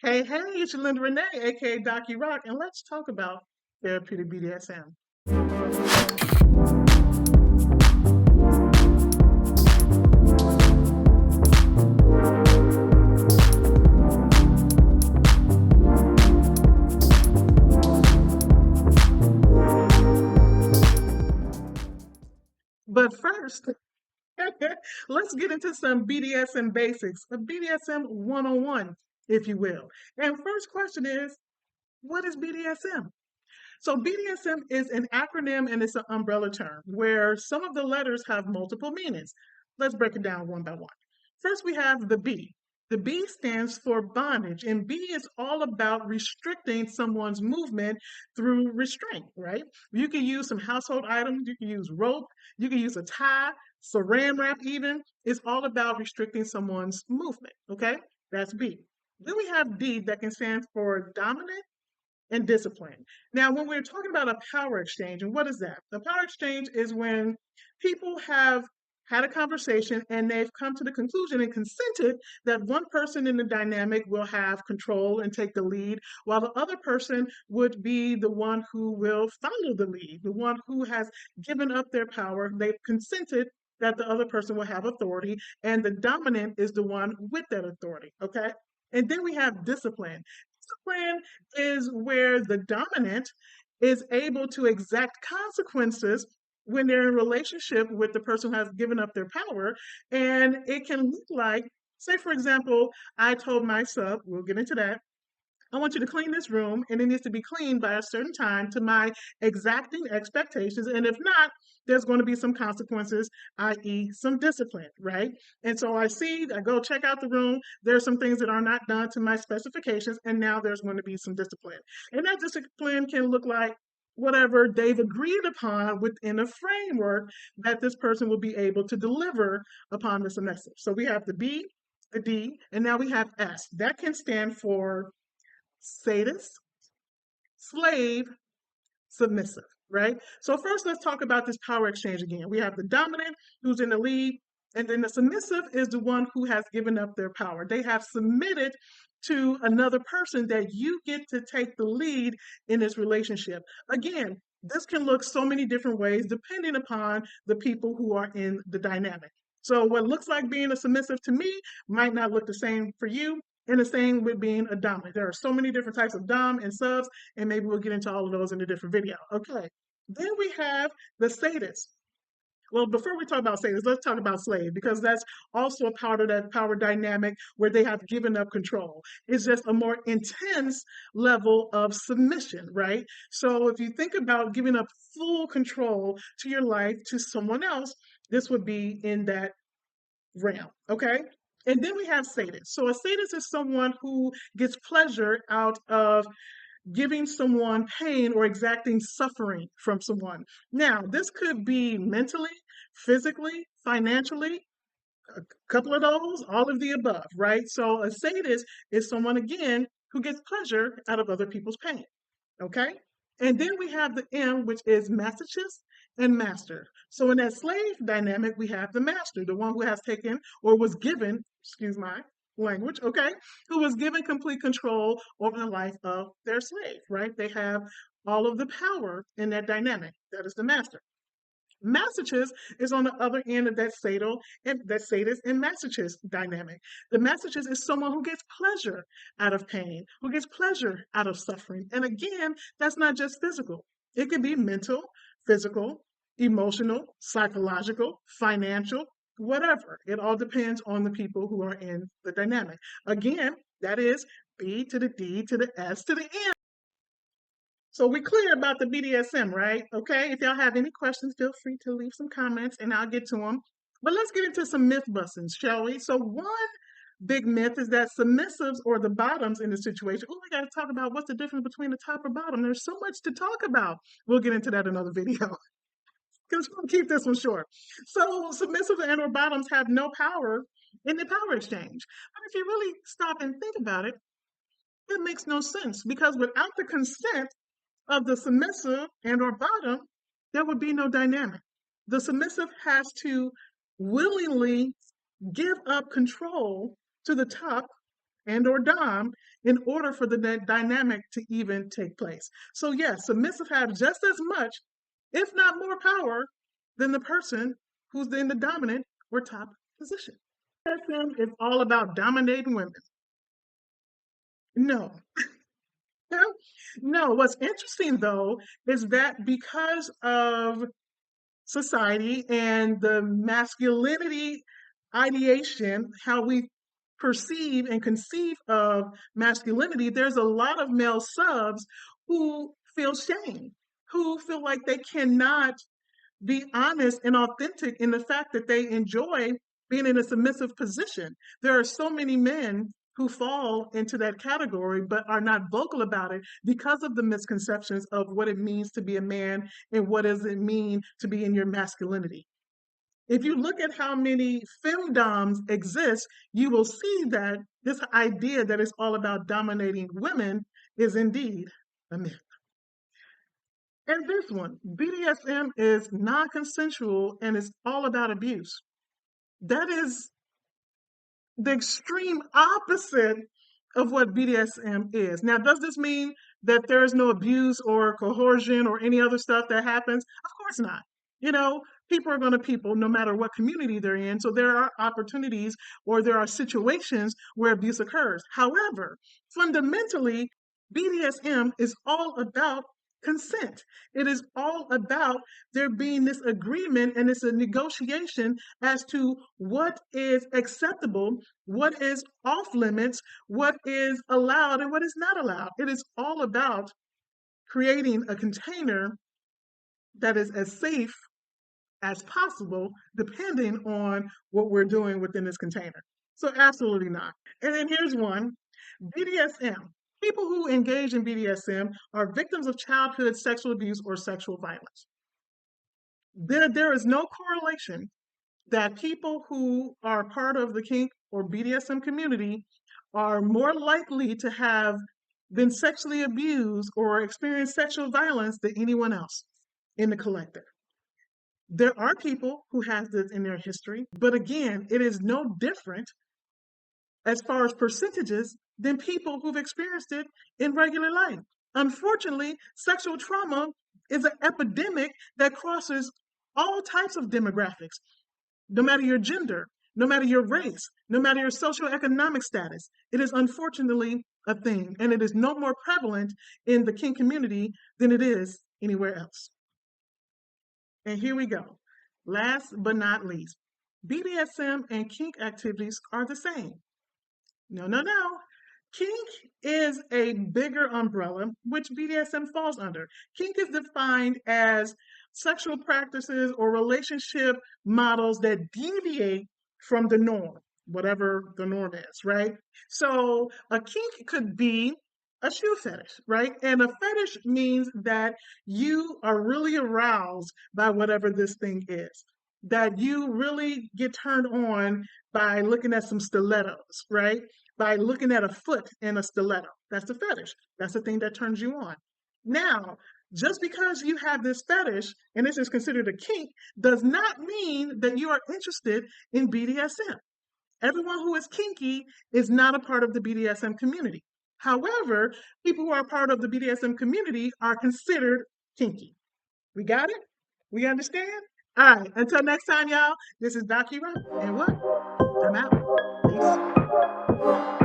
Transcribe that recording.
Hey, hey, it's your Linda Renee, aka Doc Rock, and let's talk about therapeutic BDSM. But first, let's get into some BDSM basics, a BDSM 101, if you will. And first question is, what is BDSM? So BDSM is an acronym and it's an umbrella term where some of the letters have multiple meanings. Let's break it down one by one. First, we have the B. The B stands for bondage, and B is all about restricting someone's movement through restraint, right? You can use some household items, you can use rope, you can use a tie, saran wrap, even. It's all about restricting someone's movement, okay? That's B. Then we have D that can stand for dominant and discipline. Now, when we're talking about a power exchange, and what is that? The power exchange is when people have had a conversation and they've come to the conclusion and consented that one person in the dynamic will have control and take the lead, while the other person would be the one who will follow the lead, the one who has given up their power. They've consented that the other person will have authority, and the dominant is the one with that authority. Okay. And then we have discipline. Discipline is where the dominant is able to exact consequences when they're in a relationship with the person who has given up their power. And it can look like, say, for example, I told my sub, we'll get into that, I want you to clean this room and it needs to be cleaned by a certain time to my exacting expectations. And if not, there's going to be some consequences, i.e., some discipline, right? And so I go check out the room. There's some things that are not done to my specifications, and now there's going to be some discipline. And that discipline can look like whatever they've agreed upon within a framework that this person will be able to deliver upon the semester. So we have the B, the D, and now we have S. That can stand for sadist, slave, submissive, right? So first let's talk about this power exchange again. We have the dominant who's in the lead, and then the submissive is the one who has given up their power. They have submitted to another person that you get to take the lead in this relationship. Again, this can look so many different ways depending upon the people who are in the dynamic. So what looks like being a submissive to me might not look the same for you, and the same with being a dominant. There are so many different types of dom and subs, and maybe we'll get into all of those in a different video. Okay. Then we have the sadist. Well, before we talk about sadist, let's talk about slave, because that's also a part of that power dynamic where they have given up control. It's just a more intense level of submission, right? So if you think about giving up full control to your life to someone else, this would be in that realm, okay? And then we have sadists. So a sadist is someone who gets pleasure out of giving someone pain or exacting suffering from someone. Now, this could be mentally, physically, financially, a couple of those, all of the above, right? So a sadist is someone, again, who gets pleasure out of other people's pain. Okay? And then we have the M, which is masochist and master. So in that slave dynamic, we have the master, the one who has taken or was given, excuse my language, okay, who was given complete control over the life of their slave, right? They have all of the power in that dynamic. That is the master. Masochist is on the other end of that sadal and that sadist and masochist dynamic. The masochist is someone who gets pleasure out of pain, who gets pleasure out of suffering. And again, that's not just physical. It can be mental, physical, emotional, psychological, financial, whatever. It all depends on the people who are in the dynamic. Again, that is B to the D to the S to the M. So we clear about the BDSM, right? Okay. If y'all have any questions, feel free to leave some comments and I'll get to them. But let's get into some myth bustings, shall we? So one big myth is that submissives or the bottoms in the situation. Oh, we got to talk about what's the difference between the top or bottom. There's so much to talk about. We'll get into that in another video. Because we'll keep this one short. So submissive and or bottoms have no power in the power exchange. But if you really stop and think about it, it makes no sense because without the consent of the submissive and or bottom, there would be no dynamic. The submissive has to willingly give up control to the top, and or dom in order for the dynamic to even take place. So yes, submissive have just as much, if not more power than the person who's in the dominant or top position. BDSM is all about dominating women. No. No, what's interesting though is that because of society and the masculinity ideation, how we perceive and conceive of masculinity, there's a lot of male subs who feel shame, who feel like they cannot be honest and authentic in the fact that they enjoy being in a submissive position. There are so many men who fall into that category but are not vocal about it because of the misconceptions of what it means to be a man and what does it mean to be in your masculinity. If you look at how many femdoms exist, you will see that this idea that it's all about dominating women is indeed a myth. And this one, BDSM is non consensual and it's all about abuse. That is the extreme opposite of what BDSM is. Now, does this mean that there is no abuse or coercion or any other stuff that happens? Of course not. You know, people are going to people no matter what community they're in. So there are opportunities or there are situations where abuse occurs. However, fundamentally, BDSM is all about consent. It is all about there being this agreement and it's a negotiation as to what is acceptable, what is off limits, what is allowed, and what is not allowed. It is all about creating a container that is as safe as possible, depending on what we're doing within this container. So, absolutely not. And then here's one BDSM. People who engage in BDSM are victims of childhood sexual abuse or sexual violence. There is no correlation that people who are part of the kink or BDSM community are more likely to have been sexually abused or experienced sexual violence than anyone else in the collective. There are people who have this in their history, but again, it is no different as far as percentages than people who've experienced it in regular life. Unfortunately, sexual trauma is an epidemic that crosses all types of demographics, no matter your gender, no matter your race, no matter your socioeconomic status. It is unfortunately a thing, and it is no more prevalent in the kink community than it is anywhere else. And here we go. Last but not least, BDSM and kink activities are the same. No, no, no. Kink is a bigger umbrella, which BDSM falls under. Kink is defined as sexual practices or relationship models that deviate from the norm, whatever the norm is, right? So a kink could be a shoe fetish, right? And a fetish means that you are really aroused by whatever this thing is, that you really get turned on by looking at some stilettos, right? By looking at a foot in a stiletto. That's the fetish. That's the thing that turns you on. Now, just because you have this fetish and this is considered a kink does not mean that you are interested in BDSM. Everyone who is kinky is not a part of the BDSM community. However, people who are part of the BDSM community are considered kinky. We got it? We understand? All right, until next time, y'all, this is Doc Hero, and what? I'm out. Peace.